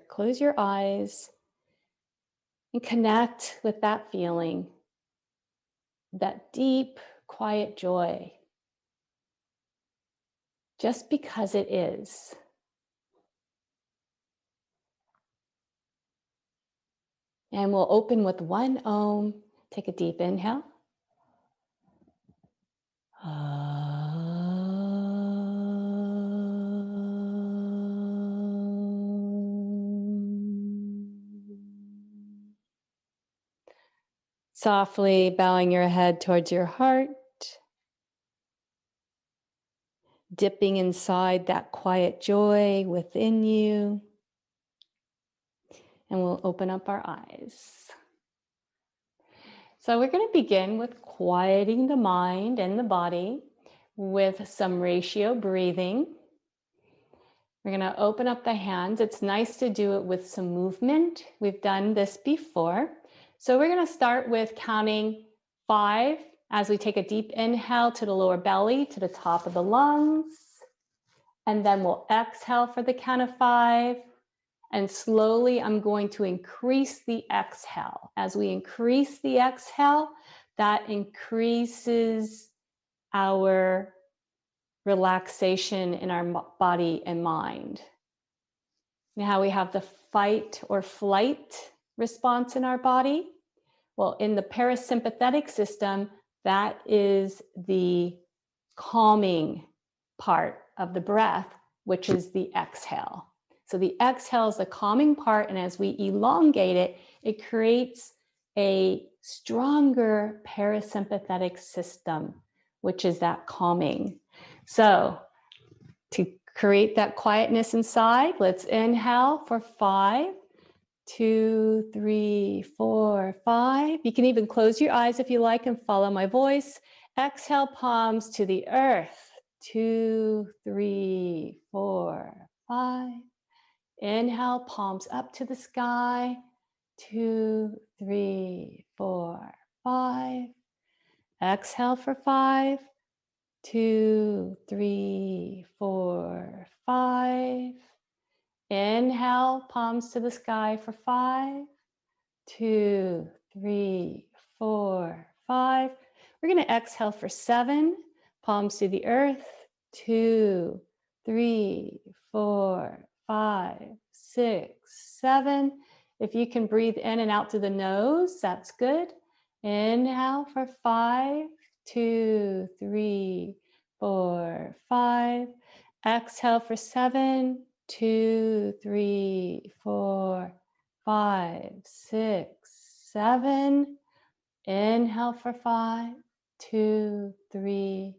Close your eyes and connect with that feeling, that deep, quiet joy, just because it is. And we'll open with one Om. Take a deep inhale. Softly bowing your head towards your heart, dipping inside that quiet joy within you. And we'll open up our eyes. So we're going to begin with quieting the mind and the body with some ratio breathing. We're going to open up the hands. It's nice to do it with some movement. We've done this before. So we're going to start with counting 5 as we take a deep inhale to the lower belly, to the top of the lungs. And then we'll exhale for the count of 5. And slowly, I'm going to increase the exhale. As we increase the exhale, that increases our relaxation in our body and mind. Now we have the fight or flight response in our body. Well, in the parasympathetic system, that is the calming part of the breath, which is the exhale. So the exhale is the calming part, and as we elongate it, it creates a stronger parasympathetic system, which is that calming. So to create that quietness inside, let's inhale for 5, 2, 3, 4, 5. You can even close your eyes if you like and follow my voice. Exhale, palms to the earth. 2, 3, 4, 5. Inhale, palms up to the sky. 2, 3, 4, 5. Exhale for 5. 2, 3, 4, 5. Inhale, palms to the sky for 5. 2, 3, 4, 5. We're going to exhale for 7. Palms to the earth. 2, 3, 4, 5, 6, 7. If you can breathe in and out through the nose, that's good. Inhale for 5, 2, 3, 4, 5. Exhale for 7, 2, 3, 4, 5, 6, 7. Inhale for 5, 2, 3,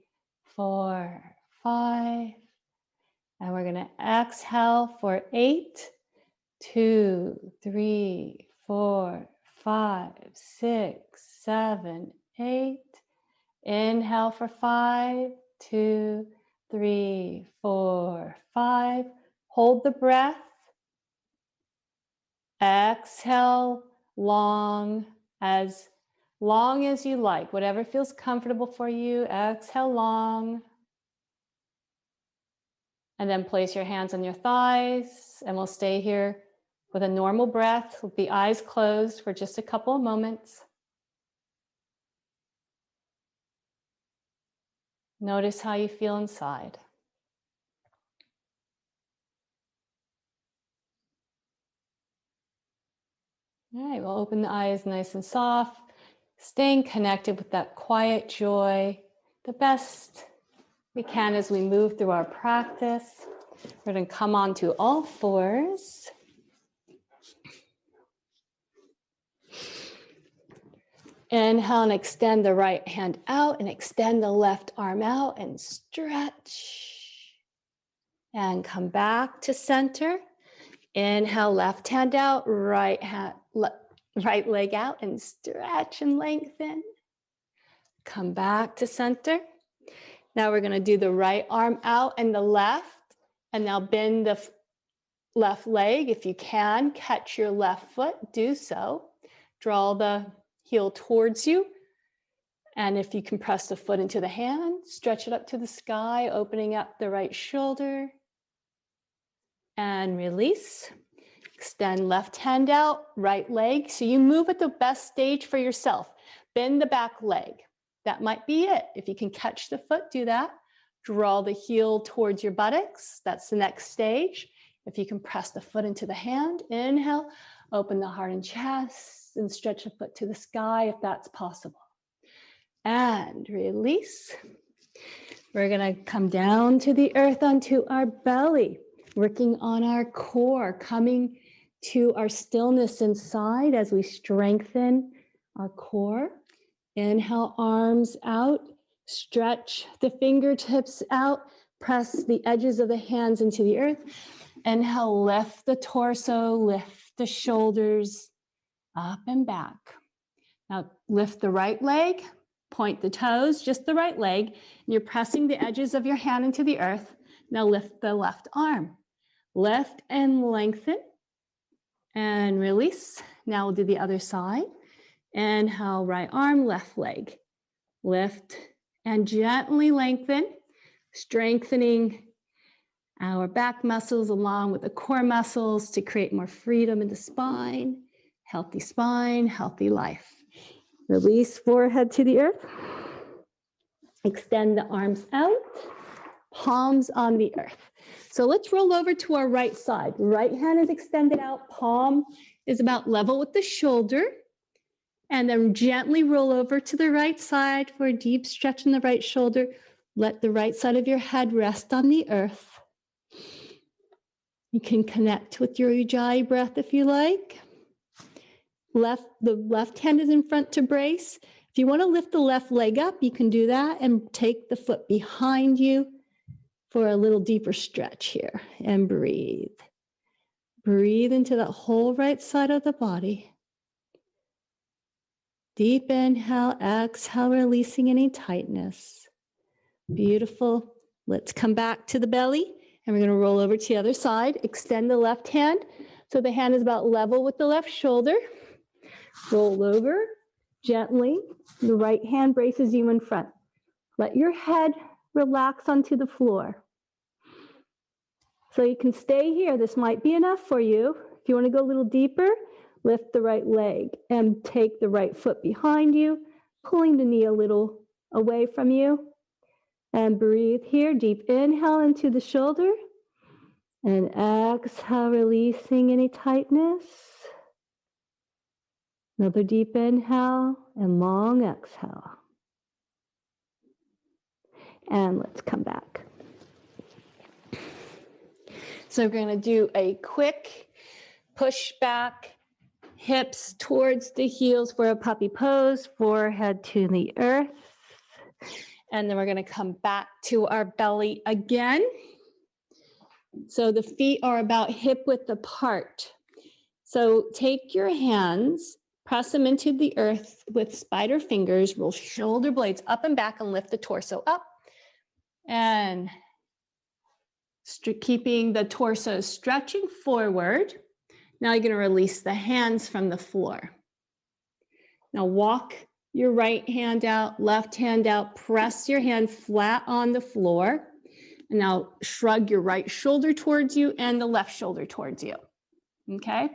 4, 5. And we're going to exhale for 8, 2, 3, 4, 5, 6, 7, 8. Inhale for 5, 2, 3, 4, 5. Hold the breath. Exhale long as you like, whatever feels comfortable for you. Exhale long. And then place your hands on your thighs, and we'll stay here with a normal breath with the eyes closed for just a couple of moments. Notice how you feel inside. All right, we'll open the eyes nice and soft, staying connected with that quiet joy, the best we can as we move through our practice. We're going to come onto all fours. Inhale and extend the right hand out and extend the left arm out and stretch. And come back to center. Inhale, left hand out, right leg out and stretch and lengthen. Come back to center. Now we're going to do the right arm out and the left. And now bend the left leg. If you can, catch your left foot, do so. Draw the heel towards you. And if you can press the foot into the hand, stretch it up to the sky, opening up the right shoulder. And release. Extend left hand out, right leg. So you move at the best stage for yourself. Bend the back leg. That might be it. If you can catch the foot, do that. Draw the heel towards your buttocks. That's the next stage. If you can press the foot into the hand, inhale, open the heart and chest, and stretch the foot to the sky if that's possible. And release. We're gonna come down to the earth onto our belly, working on our core, coming to our stillness inside as we strengthen our core. Inhale, arms out, stretch the fingertips out, press the edges of the hands into the earth. Inhale, lift the torso, lift the shoulders up and back. Now lift the right leg, point the toes, just the right leg. You're pressing the edges of your hand into the earth. Now lift the left arm. Lift and lengthen and release. Now we'll do the other side. Inhale, right arm, left leg. Lift and gently lengthen, strengthening our back muscles along with the core muscles to create more freedom in the spine, healthy life. Release forehead to the earth. Extend the arms out, palms on the earth. So let's roll over to our right side. Right hand is extended out, palm is about level with the shoulder. And then gently roll over to the right side for a deep stretch in the right shoulder. Let the right side of your head rest on the earth. You can connect with your Ujjayi breath if you like. The left hand is in front to brace. If you want to lift the left leg up, you can do that and take the foot behind you for a little deeper stretch here. And breathe. Breathe into that whole right side of the body. Deep inhale, exhale, releasing any tightness. Beautiful. Let's come back to the belly, and we're going to roll over to the other side. Extend the left hand so the hand is about level with the left shoulder. Roll over gently. The right hand braces you in front. Let your head relax onto the floor. So you can stay here. This might be enough for you. If you want to go a little deeper, lift the right leg and take the right foot behind you, pulling the knee a little away from you. And breathe here. Deep inhale into the shoulder. And exhale, releasing any tightness. Another deep inhale and long exhale. And let's come back. So we're going to do a quick push back, hips towards the heels for a puppy pose, forehead to the earth. And then we're going to come back to our belly again. So the feet are about hip width apart. So take your hands, press them into the earth with spider fingers, roll shoulder blades up and back and lift the torso up. And keeping the torso stretching forward. Now you're going to release the hands from the floor. Now walk your right hand out, left hand out, press your hand flat on the floor. And now shrug your right shoulder towards you and the left shoulder towards you. Okay?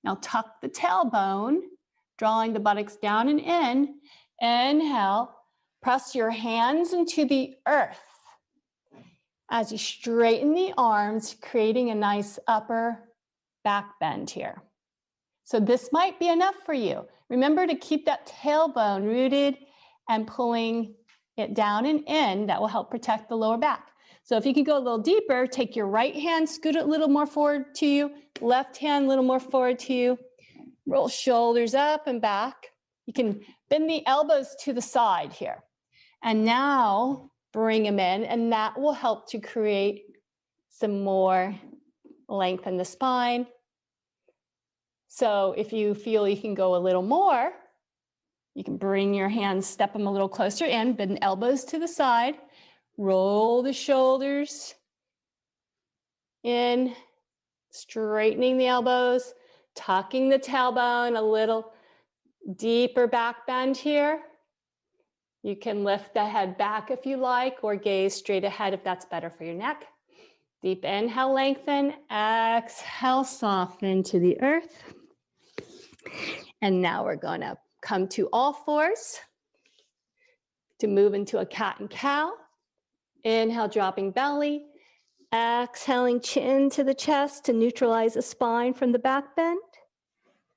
Now tuck the tailbone, drawing the buttocks down and in. Inhale, press your hands into the earth as you straighten the arms, creating a nice upper back bend here. So this might be enough for you. Remember to keep that tailbone rooted and pulling it down and in. That will help protect the lower back. So if you can go a little deeper, take your right hand, scoot it a little more forward to you, left hand a little more forward to you, roll shoulders up and back. You can bend the elbows to the side here. And now bring them in, and that will help to create some more length in the spine. So if you feel you can go a little more, you can bring your hands, step them a little closer in, bend the elbows to the side, roll the shoulders in, straightening the elbows, tucking the tailbone, a little deeper back bend here. You can lift the head back if you like, or gaze straight ahead if that's better for your neck. Deep inhale, lengthen. Exhale, soften to the earth. And now we're going to come to all fours to move into a cat and cow. Inhale, dropping belly. Exhaling, chin to the chest to neutralize the spine from the back bend.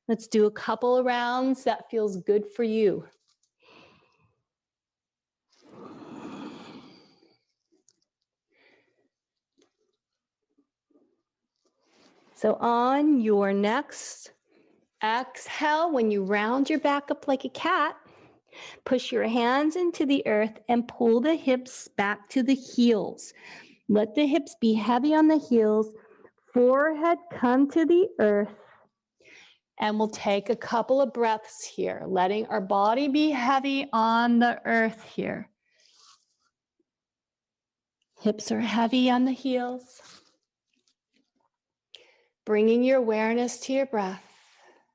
Let's do a couple of rounds that feels good for you. So on your next exhale, when you round your back up like a cat, push your hands into the earth and pull the hips back to the heels. Let the hips be heavy on the heels, forehead come to the earth, and we'll take a couple of breaths here, letting our body be heavy on the earth here. Hips are heavy on the heels. Bringing your awareness to your breath,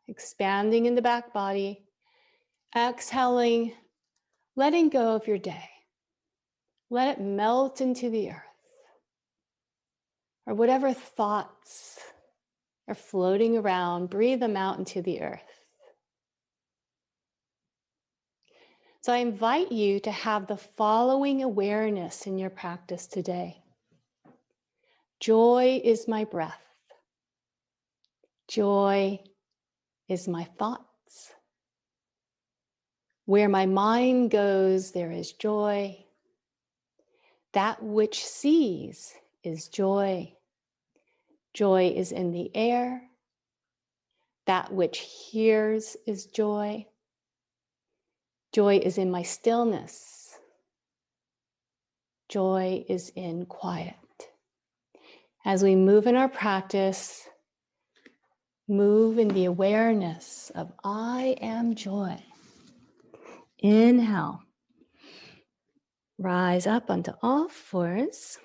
expanding in the back body, exhaling, letting go of your day. Let it melt into the earth. Or whatever thoughts are floating around, breathe them out into the earth. So I invite you to have the following awareness in your practice today. Joy is my breath. Joy is my thoughts. Where my mind goes, there is joy. That which sees is joy. Joy is in the air. That which hears is joy. Joy is in my stillness. Joy is in quiet. As we move in our practice, move in the awareness of I am joy. Inhale. Rise up onto all fours.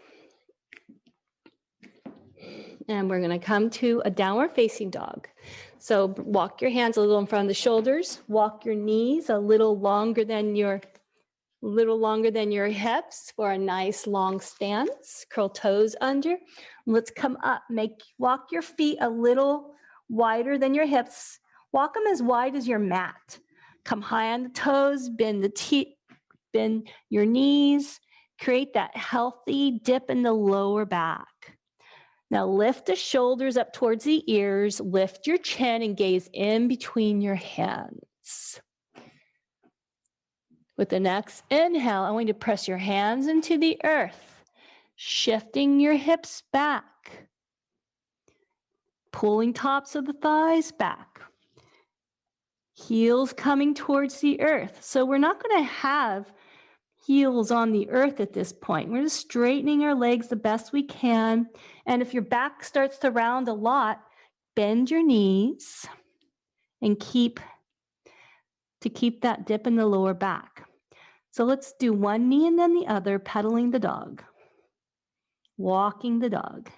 And we're going to come to a downward facing dog. So walk your hands a little in front of the shoulders. Walk your knees a little longer than your hips for a nice long stance. Curl toes under. Let's come up. Walk your feet a little wider than your hips. Walk them as wide as your mat. Come high on the toes. Bend your knees. Create that healthy dip in the lower back. Now lift the shoulders up towards the ears, lift your chin and gaze in between your hands. With the next inhale, I want you to press your hands into the earth, shifting your hips back, pulling tops of the thighs back, heels coming towards the earth. So we're not going to have heels on the earth at this point. We're just straightening our legs the best we can. And if your back starts to round a lot, bend your knees and keep that dip in the lower back. So let's do one knee and then the other, pedaling the dog, walking the dog.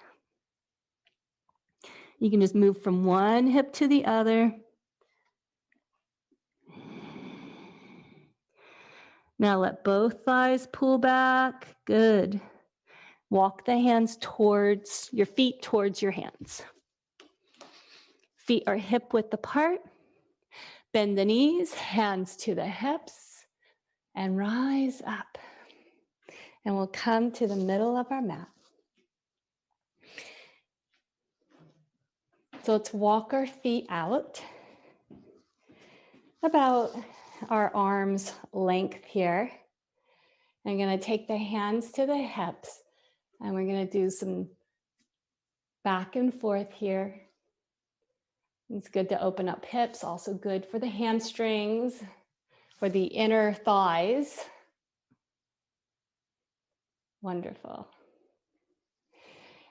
You can just move from one hip to the other. Now let both thighs pull back. Good. Walk the hands towards your feet, towards your hands. Feet are hip width apart. Bend the knees, hands to the hips, and rise up. And we'll come to the middle of our mat. So let's walk our feet out about our arms' length here. I'm going to take the hands to the hips, and we're going to do some back and forth here. It's good to open up hips, also good for the hamstrings, for the inner thighs. Wonderful.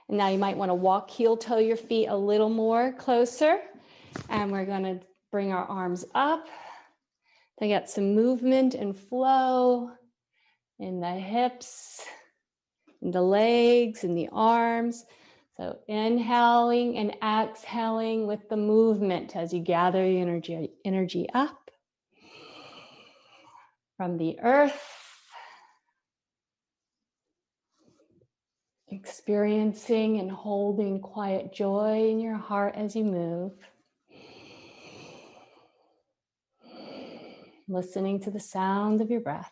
And now you might want to walk heel toe your feet a little more closer. And we're going to bring our arms up to get some movement and flow in the hips, in the legs, in the arms. So inhaling and exhaling with the movement as you gather your energy up from the earth. Experiencing and holding quiet joy in your heart as you move. Listening to the sound of your breath.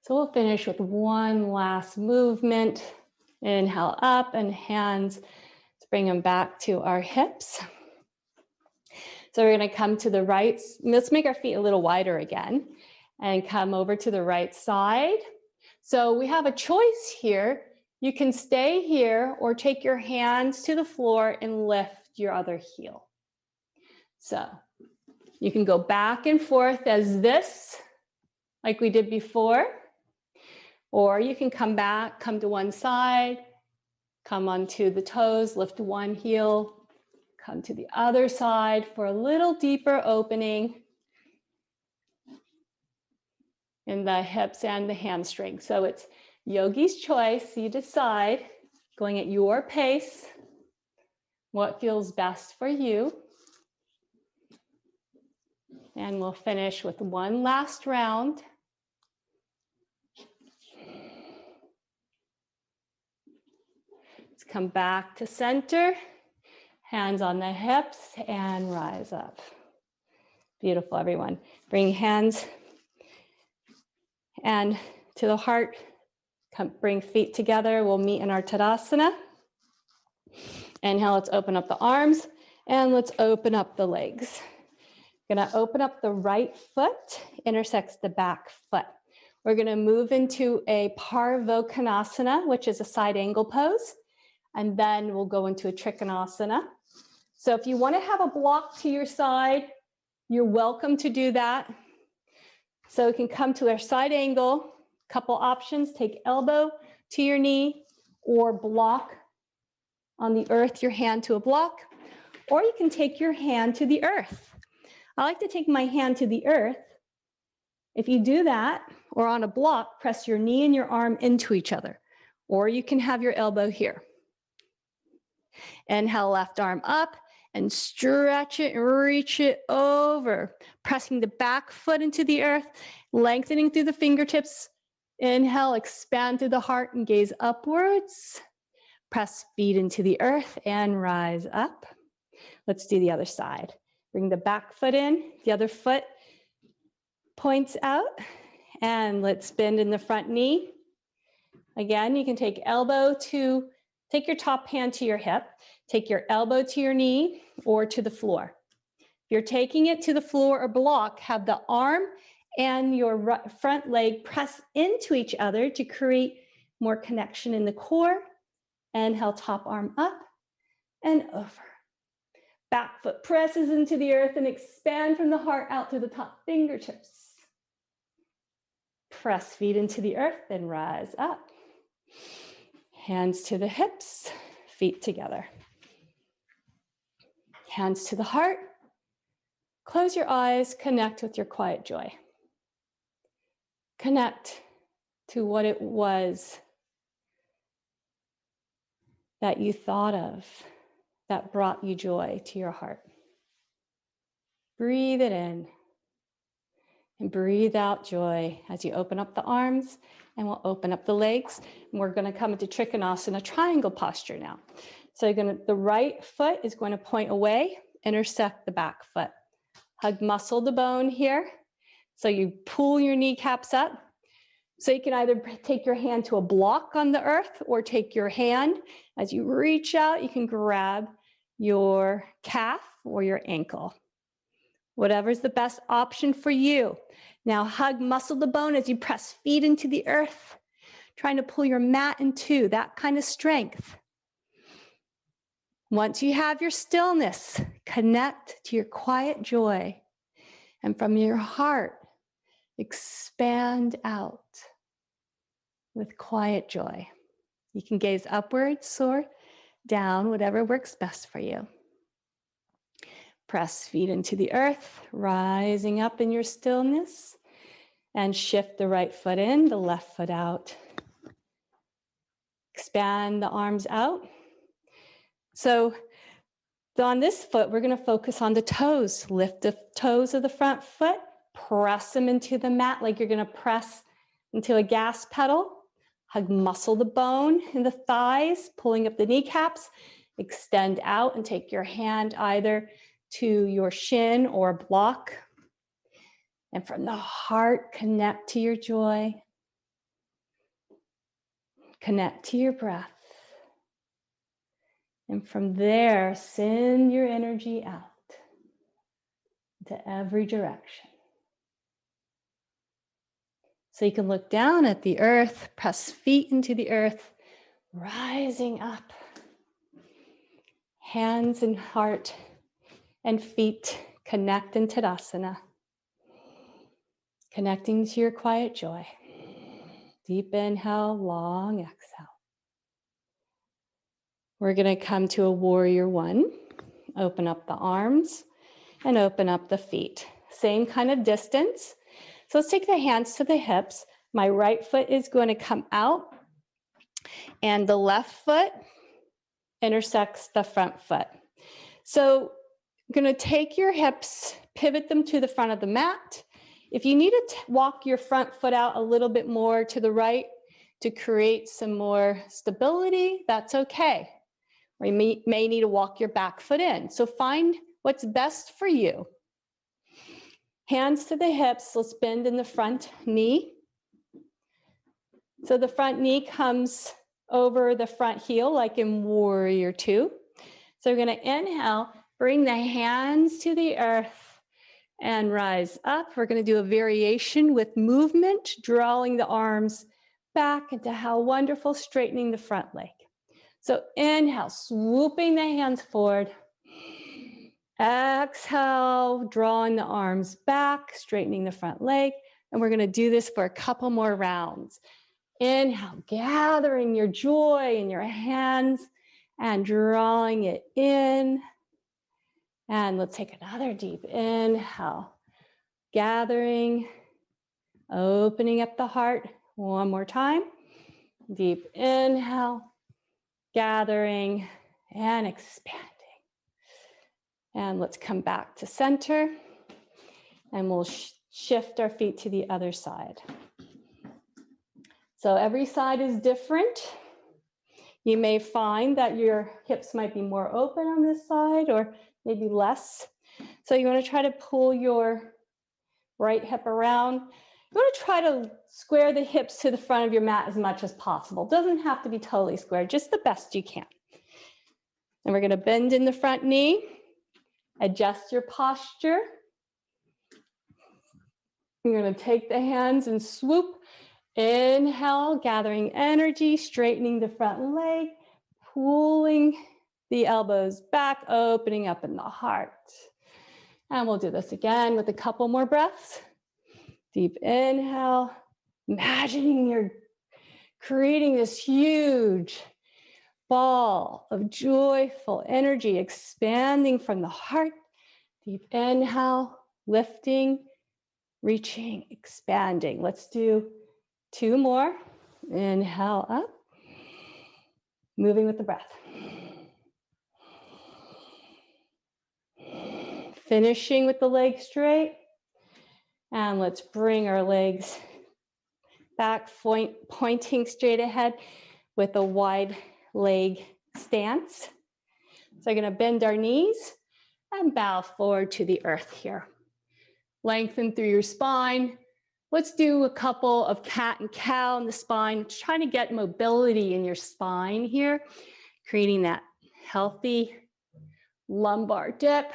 So we'll finish with one last movement. Inhale up and hands, let's bring them back to our hips. So we're going to come to the right. Let's make our feet a little wider again and come over to the right side. So we have a choice here. You can stay here or take your hands to the floor and lift your other heel. So you can go back and forth as this, like we did before, or you can come back, come to one side, come onto the toes, lift one heel, come to the other side for a little deeper opening in the hips and the hamstring. So it's yogi's choice. You decide, going at your pace, what feels best for you. And we'll finish with one last round. Let's come back to center, hands on the hips, and rise up. Beautiful, everyone. Bring hands and to the heart. Bring feet together. We'll meet in our Tadasana. Inhale, let's open up the arms, and let's open up the legs. Gonna open up the right foot, intersects the back foot. We're gonna move into a Parvokonasana, which is a side angle pose, and then we'll go into a Trikonasana. So if you wanna have a block to your side, you're welcome to do that. So we can come to our side angle, couple options, take elbow to your knee, or block on the earth, your hand to a block, or you can take your hand to the earth. I like to take my hand to the earth. If you do that, or on a block, press your knee and your arm into each other, or you can have your elbow here. Inhale, left arm up, and stretch it and reach it over, pressing the back foot into the earth, lengthening through the fingertips. Inhale, expand through the heart and gaze upwards. Press feet into the earth and rise up. Let's do the other side. Bring the back foot in, the other foot points out, and let's bend in the front knee. Again, you can take your top hand to your hip, take your elbow to your knee or to the floor. If you're taking it to the floor or block, have the arm and your front leg press into each other to create more connection in the core. Inhale, top arm up and over. Back foot presses into the earth and expand from the heart out through the top fingertips. Press feet into the earth and rise up. Hands to the hips, feet together. Hands to the heart. Close your eyes, connect with your quiet joy. Connect to what it was that you thought of that brought you joy to your heart. Breathe it in and breathe out joy as you open up the arms, and we'll open up the legs. And we're going to come into Trikonasana, triangle posture now. So the right foot is going to point away, intersect the back foot. Hug muscle to bone here. So you pull your kneecaps up. So you can either take your hand to a block on the earth or take your hand. As you reach out, you can grab your calf or your ankle. Whatever's the best option for you. Now hug muscle to bone as you press feet into the earth, trying to pull your mat in two, that kind of strength. Once you have your stillness, connect to your quiet joy, and from your heart, expand out with quiet joy. You can gaze upwards or down, whatever works best for you. Press feet into the earth, rising up in your stillness, and shift the right foot in, the left foot out. Expand the arms out. So on this foot, we're going to focus on the toes. Lift the toes of the front foot, press them into the mat like you're going to press into a gas pedal. Hug muscle the bone in the thighs, pulling up the kneecaps. Extend out and take your hand either to your shin or block. And from the heart, connect to your joy. Connect to your breath. And from there, send your energy out to every direction. So you can look down at the earth, press feet into the earth, rising up. Hands and heart and feet connect in Tadasana. Connecting to your quiet joy. Deep inhale, long exhale. We're going to come to a warrior one. Open up the arms and open up the feet. Same kind of distance. So let's take the hands to the hips. My right foot is going to come out and the left foot intersects the front foot. So you're going to take your hips, pivot them to the front of the mat. If you need to walk your front foot out a little bit more to the right to create some more stability, that's okay. Or you may need to walk your back foot in. So find what's best for you. Hands to the hips, let's bend in the front knee. So the front knee comes over the front heel like in warrior two. So we're going to inhale, bring the hands to the earth and rise up. We're going to do a variation with movement, drawing the arms back into how wonderful, straightening the front leg. So inhale, swooping the hands forward. Exhale, drawing the arms back, straightening the front leg. And we're going to do this for a couple more rounds. Inhale, gathering your joy in your hands and drawing it in. And let's take another deep inhale. Gathering, opening up the heart. One more time. Deep inhale, gathering and expanding. And let's come back to center. And we'll shift our feet to the other side. So every side is different. You may find that your hips might be more open on this side or maybe less. So you want to try to pull your right hip around. You want to try to square the hips to the front of your mat as much as possible. Doesn't have to be totally square, just the best you can. And we're going to bend in the front knee, adjust your posture. You're going to take the hands and swoop. Inhale, gathering energy, straightening the front leg, pulling the elbows back, opening up in the heart. And we'll do this again with a couple more breaths. Deep inhale, imagining you're creating this huge ball of joyful energy expanding from the heart. Deep inhale, lifting, reaching, expanding. Let's do 2 more. Inhale up, moving with the breath. Finishing with the legs straight. And let's bring our legs back, pointing straight ahead with a wide leg stance. So we're going to bend our knees and bow forward to the earth here. Lengthen through your spine. Let's do a couple of cat and cow in the spine, trying to get mobility in your spine here, creating that healthy lumbar dip.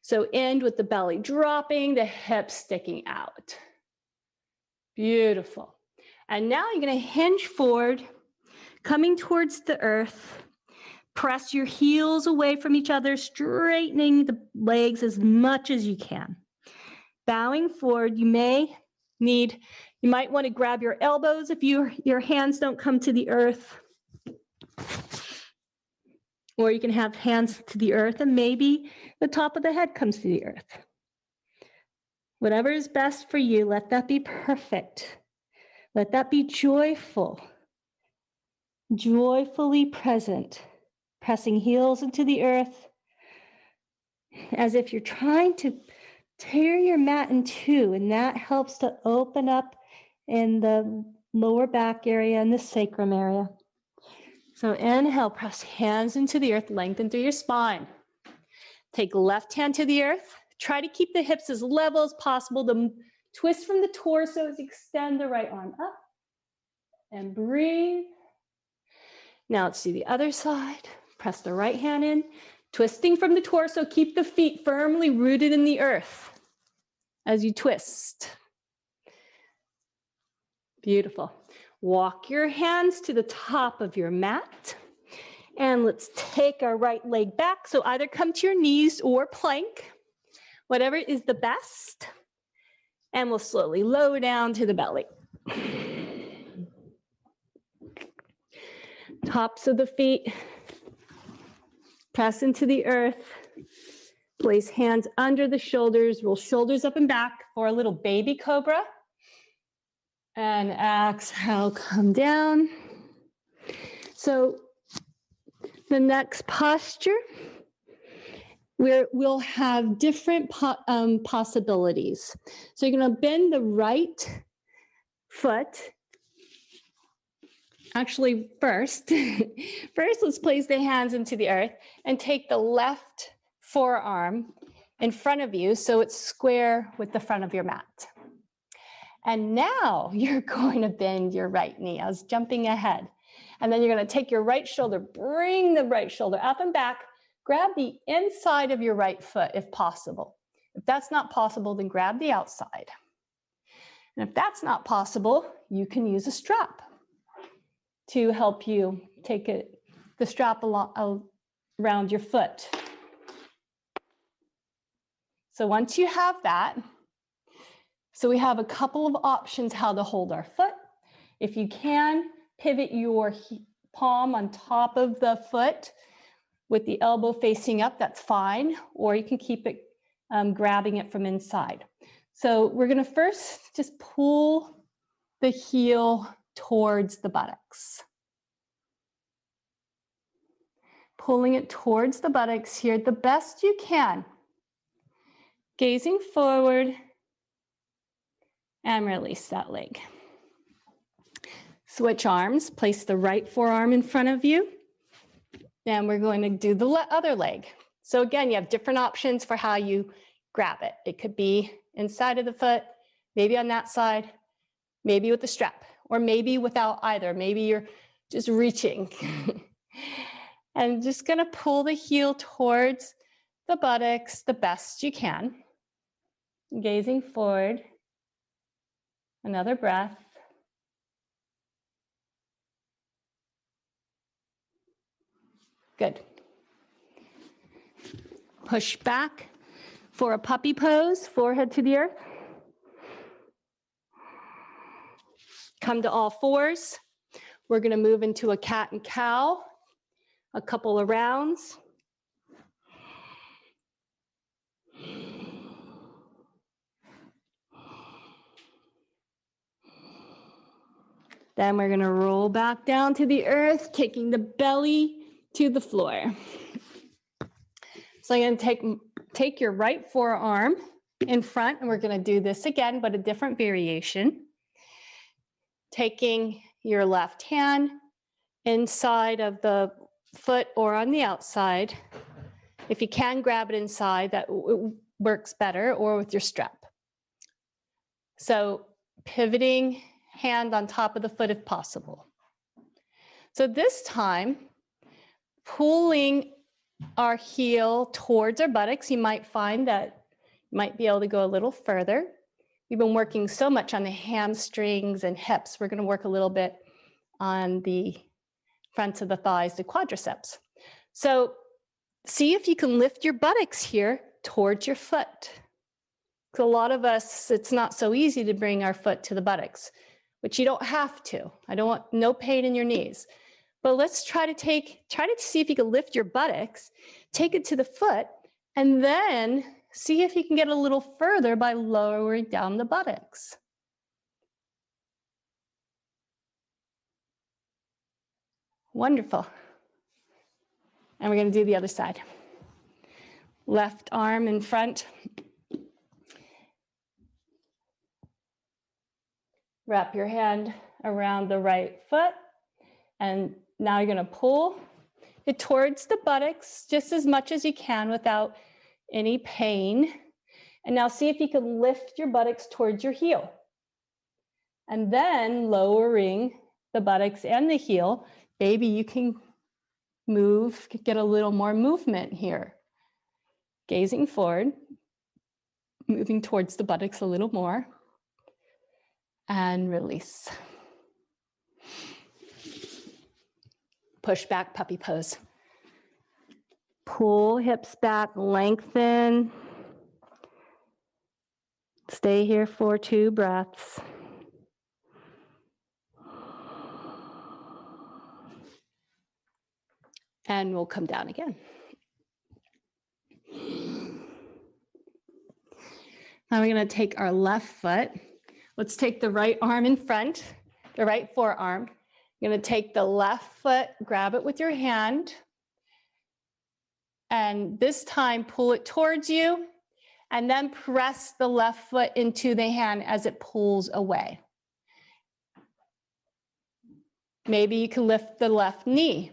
So end with the belly dropping, the hips sticking out. Beautiful. And now you're going to hinge forward, coming towards the earth. Press your heels away from each other, straightening the legs as much as you can. Bowing forward, you might want to grab your elbows if your hands don't come to the earth. Or you can have hands to the earth and maybe the top of the head comes to the earth. Whatever is best for you, let that be perfect. Let that be joyful, joyfully present, pressing heels into the earth as if you're trying to tear your mat in two, and that helps to open up in the lower back area and the sacrum area. So inhale, press hands into the earth, lengthen through your spine. Take left hand to the earth. Try to keep the hips as level as possible. The twist from the torso is extend the right arm up and breathe. Now let's do the other side. Press the right hand in, twisting from the torso. Keep the feet firmly rooted in the earth as you twist. Beautiful. Walk your hands to the top of your mat. And let's take our right leg back. So either come to your knees or plank, whatever is the best. And we'll slowly lower down to the belly. Tops of the feet, press into the earth. Place hands under the shoulders, roll shoulders up and back for a little baby cobra. And exhale, come down. So the next posture, we'll have different possibilities. So you're going to bend the right foot. Actually, first, let's place the hands into the earth and take the left forearm in front of you so it's square with the front of your mat. And now you're going to bend your right knee. I was jumping ahead. And then you're going to take your right shoulder, bring the right shoulder up and back, grab the inside of your right foot if possible. If that's not possible, then grab the outside. And if that's not possible, you can use a strap to help you take the strap around your foot. So once you have that, so we have a couple of options how to hold our foot. If you can, pivot your palm on top of the foot with the elbow facing up, that's fine. Or you can keep it grabbing it from inside. So we're gonna first just pull the heel towards the buttocks. Pulling it towards the buttocks here the best you can. Gazing forward and release that leg. Switch arms, place the right forearm in front of you. Then we're going to do the other leg. So again, you have different options for how you grab it. It could be inside of the foot, maybe on that side, maybe with the strap, or maybe without either. Maybe you're just reaching. And just gonna pull the heel towards the buttocks the best you can. Gazing forward. Another breath. Good. Push back for a puppy pose, forehead to the earth. Come to all fours. We're going to move into a cat and cow, a couple of rounds. Then we're going to roll back down to the earth, taking the belly to the floor. So I'm going to take your right forearm in front, and we're going to do this again, but a different variation. Taking your left hand inside of the foot or on the outside. If you can grab it inside, that works better, or with your strap. So pivoting hand on top of the foot if possible. So this time, pulling our heel towards our buttocks, you might find that you might be able to go a little further. We've been working so much on the hamstrings and hips. We're going to work a little bit on the front of the thighs, the quadriceps. So see if you can lift your buttocks here towards your foot. Because a lot of us, it's not so easy to bring our foot to the buttocks, which you don't have to. I don't want no pain in your knees. But let's try to see if you can lift your buttocks, take it to the foot, and then see if you can get a little further by lowering down the buttocks. Wonderful. And we're going to do the other side. Left arm in front. Wrap your hand around the right foot. And now you're going to pull it towards the buttocks just as much as you can without any pain. And now see if you can lift your buttocks towards your heel. And then lowering the buttocks and the heel, maybe you can move, get a little more movement here. Gazing forward, moving towards the buttocks a little more, and release. Push back, puppy pose. Pull hips back, lengthen. Stay here for 2 breaths. And we'll come down again. Now we're going to take our left foot. Let's take the right arm in front, the right forearm. You're going to take the left foot, grab it with your hand, and this time pull it towards you, and then press the left foot into the hand as it pulls away. Maybe you can lift the left knee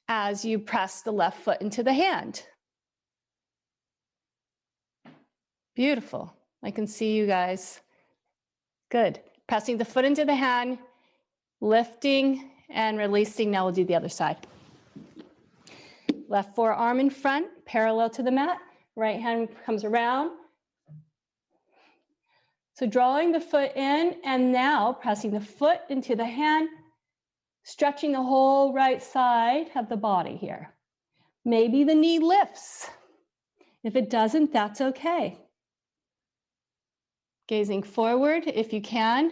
as you press the left foot into the hand. Beautiful. I can see you guys. Good. Pressing the foot into the hand, lifting and releasing. Now we'll do the other side. Left forearm in front, parallel to the mat. Right hand comes around. So drawing the foot in and now pressing the foot into the hand, stretching the whole right side of the body here. Maybe the knee lifts. If it doesn't, that's okay. Gazing forward if you can.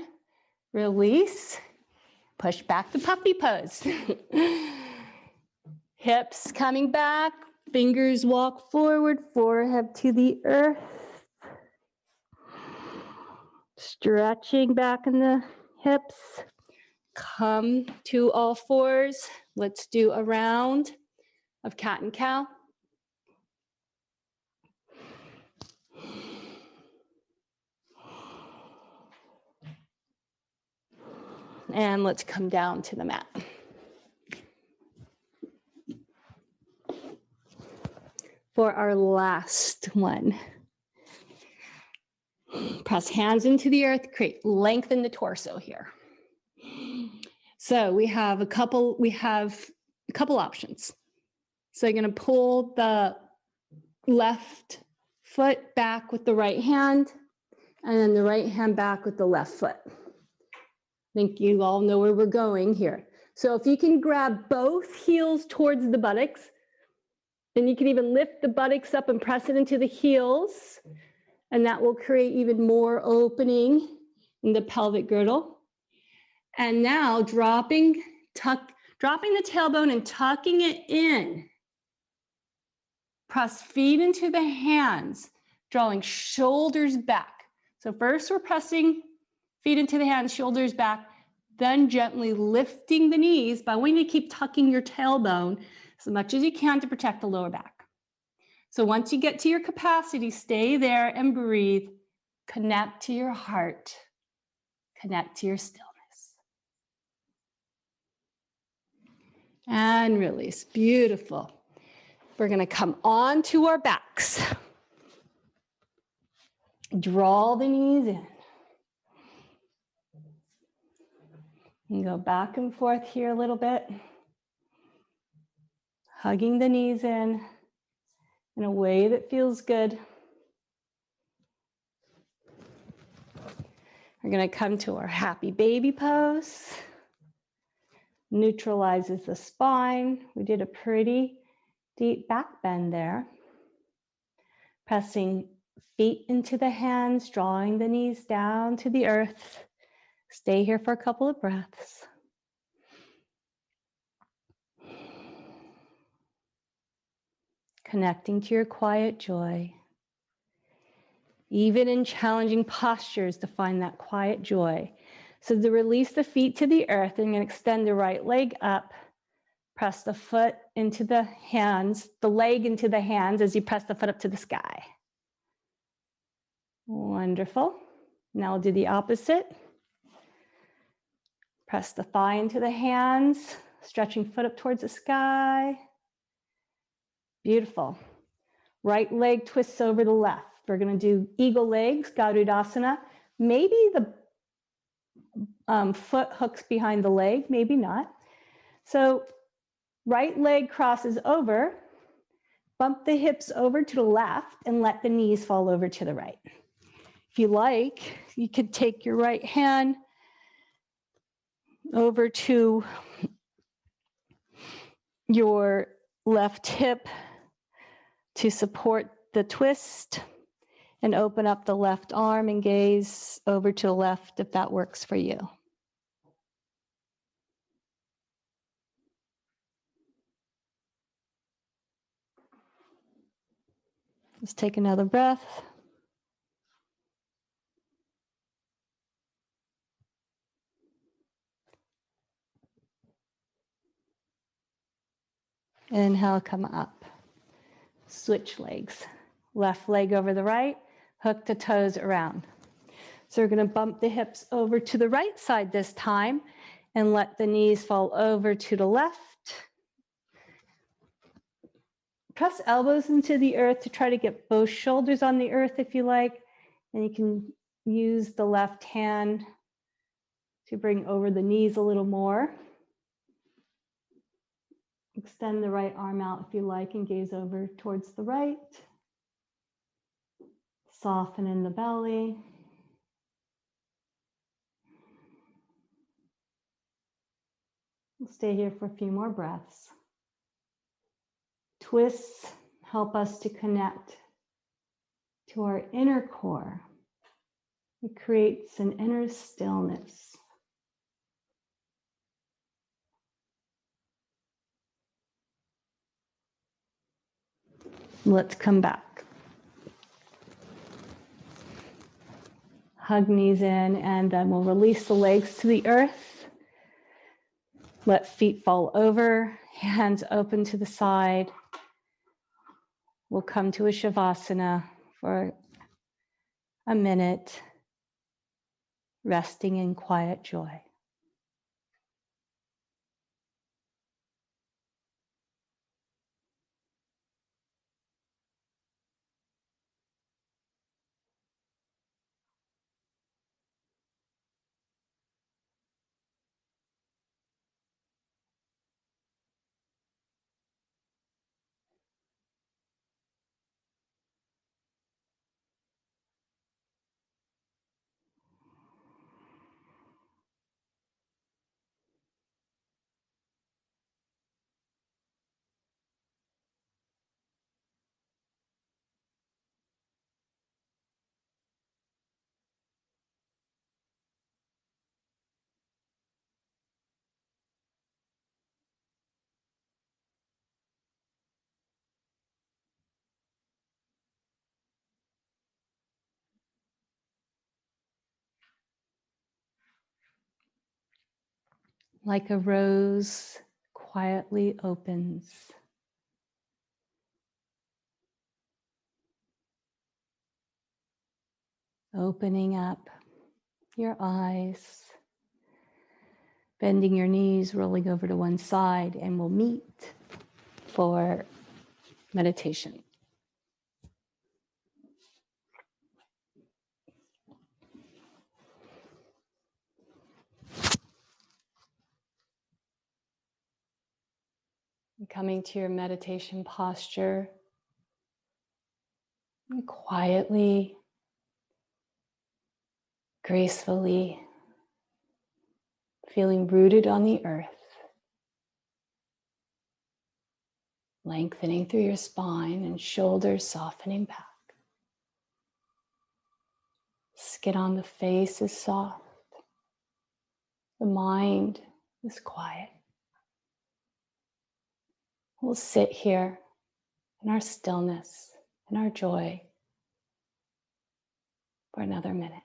Release. Push back to puppy pose. Hips coming back. Fingers walk forward. Forehead to the earth. Stretching back in the hips. Come to all fours. Let's do a round of cat and cow. And let's come down to the mat. For our last one, press hands into the earth, lengthen the torso here. So we have a couple options. So you're going to pull the left foot back with the right hand, and then the right hand back with the left foot. I think you all know where we're going here. So if you can grab both heels towards the buttocks, then you can even lift the buttocks up and press it into the heels, and that will create even more opening in the pelvic girdle. And now dropping the tailbone and tucking it in. Press feet into the hands, drawing shoulders back. So first we're pressing feet into the hands, shoulders back, then gently lifting the knees, but I want you to keep tucking your tailbone as much as you can to protect the lower back. So once you get to your capacity, stay there and breathe. Connect to your heart. Connect to your stillness. And release. Beautiful. We're going to come onto our backs. Draw the knees in. And go back and forth here a little bit. Hugging the knees in a way that feels good. We're going to come to our happy baby pose. Neutralizes the spine. We did a pretty deep back bend there. Pressing feet into the hands, drawing the knees down to the earth. Stay here for a couple of breaths. Connecting to your quiet joy. Even in challenging postures, to find that quiet joy. So to release the feet to the earth, and extend the right leg up. Press the foot into the hands, the leg into the hands as you press the foot up to the sky. Wonderful. Now we'll do the opposite. Press the thigh into the hands, stretching foot up towards the sky. Beautiful. Right leg twists over the left. We're going to do eagle legs, Garudasana. Maybe the foot hooks behind the leg, maybe not. So right leg crosses over, bump the hips over to the left and let the knees fall over to the right. If you like, you could take your right hand over to your left hip to support the twist and open up the left arm and gaze over to the left if that works for you. Let's take another breath. Inhale, come up. Switch legs. Left leg over the right, hook the toes around. So we're going to bump the hips over to the right side this time and let the knees fall over to the left. Press elbows into the earth to try to get both shoulders on the earth if you like. And you can use the left hand to bring over the knees a little more. Extend the right arm out if you like and gaze over towards the right. Soften in the belly. We'll stay here for a few more breaths. Twists help us to connect to our inner core. It creates an inner stillness. Let's come back. Hug knees in, and then we'll release the legs to the earth. Let feet fall over, hands open to the side. We'll come to a Shavasana for a minute, resting in quiet joy. Like a rose quietly opens. Opening up your eyes, bending your knees, rolling over to one side, and we'll meet for meditation. Coming to your meditation posture, and quietly, gracefully, feeling rooted on the earth, lengthening through your spine and shoulders softening back. Skin on the face is soft. The mind is quiet. We'll sit here in our stillness and our joy for another minute.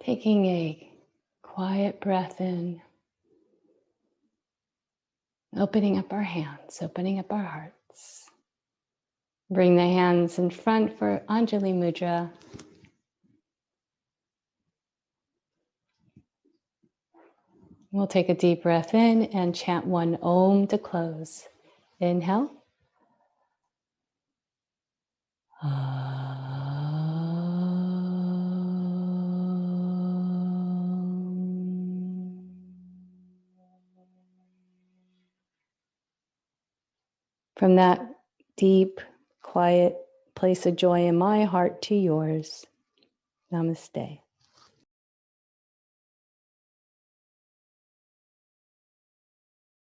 Taking a quiet breath in, opening up our hands, opening up our hearts. Bring the hands in front for Anjali Mudra. We'll take a deep breath in and chant one Om to close. Inhale. From that deep, quiet place of joy in my heart to yours, namaste.